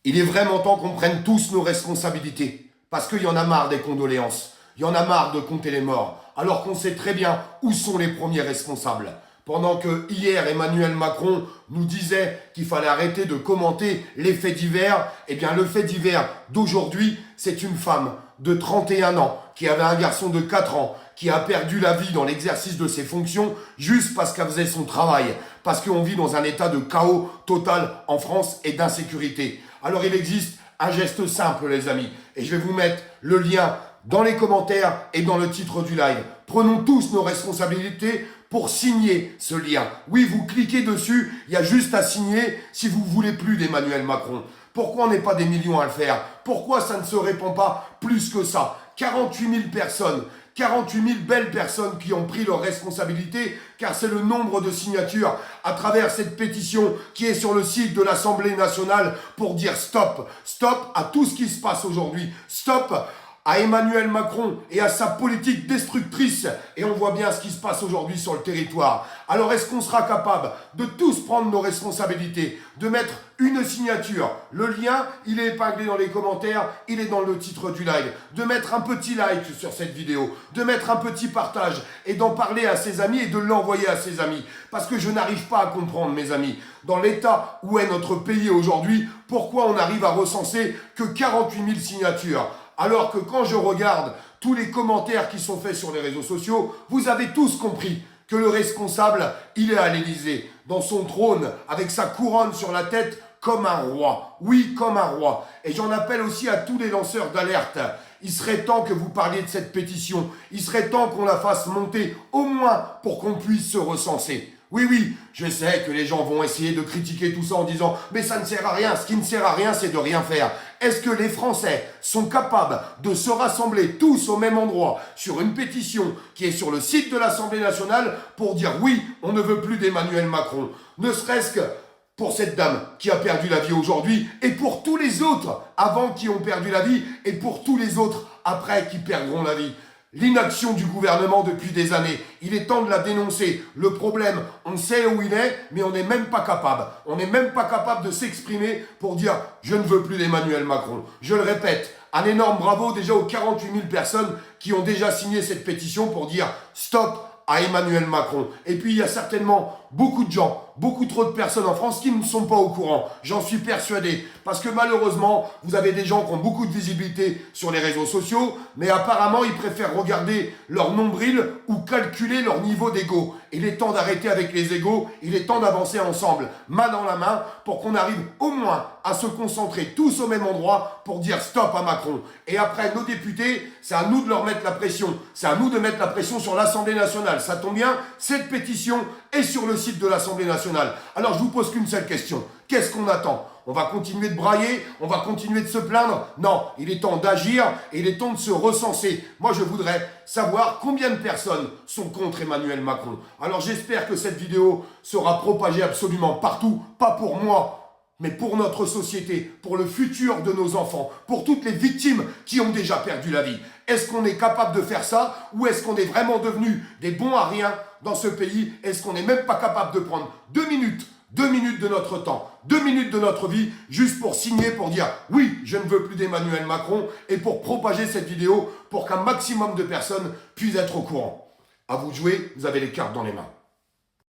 Il est vraiment temps qu'on prenne tous nos responsabilités. Parce qu'il y en a marre des condoléances. Il y en a marre de compter les morts. Alors qu'on sait très bien où sont les premiers responsables. Pendant que hier Emmanuel Macron nous disait qu'il fallait arrêter de commenter les faits divers, eh bien le fait divers d'aujourd'hui, c'est une femme de 31 ans qui avait un garçon de 4 ans qui a perdu la vie dans l'exercice de ses fonctions juste parce qu'elle faisait son travail, parce qu'on vit dans un état de chaos total en France et d'insécurité. Alors il existe un geste simple les amis, et je vais vous mettre le lien dans les commentaires et dans le titre du live. Prenons tous nos responsabilités pour signer ce lien. Oui, vous cliquez dessus, il y a juste à signer si vous ne voulez plus d'Emmanuel Macron. Pourquoi on n'est pas des millions à le faire? Pourquoi ça ne se répand pas plus que ça? 48 000 personnes, 48 000 belles personnes qui ont pris leurs responsabilités, car c'est le nombre de signatures à travers cette pétition qui est sur le site de l'Assemblée nationale pour dire stop. Stop à tout ce qui se passe aujourd'hui. Stop à Emmanuel Macron et à sa politique destructrice. Et on voit bien ce qui se passe aujourd'hui sur le territoire. Alors est-ce qu'on sera capable de tous prendre nos responsabilités, de mettre une signature? Le lien, il est épinglé dans les commentaires, il est dans le titre du live. De mettre un petit like sur cette vidéo, de mettre un petit partage et d'en parler à ses amis et de l'envoyer à ses amis. Parce que je n'arrive pas à comprendre, mes amis, dans l'état où est notre pays aujourd'hui, pourquoi on arrive à recenser que 48 000 signatures. Alors que quand je regarde tous les commentaires qui sont faits sur les réseaux sociaux, vous avez tous compris que le responsable, il est à l'Élysée, dans son trône, avec sa couronne sur la tête, comme un roi. Oui, comme un roi. Et j'en appelle aussi à tous les lanceurs d'alerte. Il serait temps que vous parliez de cette pétition. Il serait temps qu'on la fasse monter, au moins pour qu'on puisse se recenser. Oui, oui, je sais que les gens vont essayer de critiquer tout ça en disant « Mais ça ne sert à rien, ce qui ne sert à rien, c'est de rien faire. » Est-ce que les Français sont capables de se rassembler tous au même endroit sur une pétition qui est sur le site de l'Assemblée nationale pour dire « Oui, on ne veut plus d'Emmanuel Macron », ne serait-ce que pour cette dame qui a perdu la vie aujourd'hui et pour tous les autres avant qui ont perdu la vie et pour tous les autres après qui perdront la vie. L'inaction du gouvernement depuis des années, il est temps de la dénoncer. Le problème, on sait où il est, mais on n'est même pas capable. On n'est même pas capable de s'exprimer pour dire « Je ne veux plus d'Emmanuel Macron ». Je le répète, un énorme bravo déjà aux 48 000 personnes qui ont déjà signé cette pétition pour dire « Stop » à Emmanuel Macron. Et puis il y a certainement beaucoup de gens, beaucoup trop de personnes en France qui ne sont pas au courant. J'en suis persuadé. Parce que malheureusement, vous avez des gens qui ont beaucoup de visibilité sur les réseaux sociaux, mais apparemment ils préfèrent regarder leur nombril ou calculer leur niveau d'ego. Il est temps d'arrêter avec les égos, il est temps d'avancer ensemble, main dans la main, pour qu'on arrive au moins à se concentrer tous au même endroit pour dire stop à Macron. Et après, nos députés, c'est à nous de leur mettre la pression. C'est à nous de mettre la pression sur l'Assemblée nationale. Ça tombe bien, cette pétition est sur le site de l'Assemblée nationale. Alors je vous pose qu'une seule question. Qu'est-ce qu'on attend? On va continuer de brailler? On va continuer de se plaindre? Non, il est temps d'agir et il est temps de se recenser. Moi, je voudrais savoir combien de personnes sont contre Emmanuel Macron. Alors j'espère que cette vidéo sera propagée absolument partout, pas pour moi, mais pour notre société, pour le futur de nos enfants, pour toutes les victimes qui ont déjà perdu la vie. Est-ce qu'on est capable de faire ça ou est-ce qu'on est vraiment devenus des bons à rien dans ce pays? Est-ce qu'on n'est même pas capable de prendre 2 minutes de notre temps, 2 minutes de notre vie, juste pour signer, pour dire « Oui, je ne veux plus d'Emmanuel Macron » et pour propager cette vidéo pour qu'un maximum de personnes puissent être au courant. À vous de jouer, vous avez les cartes dans les mains.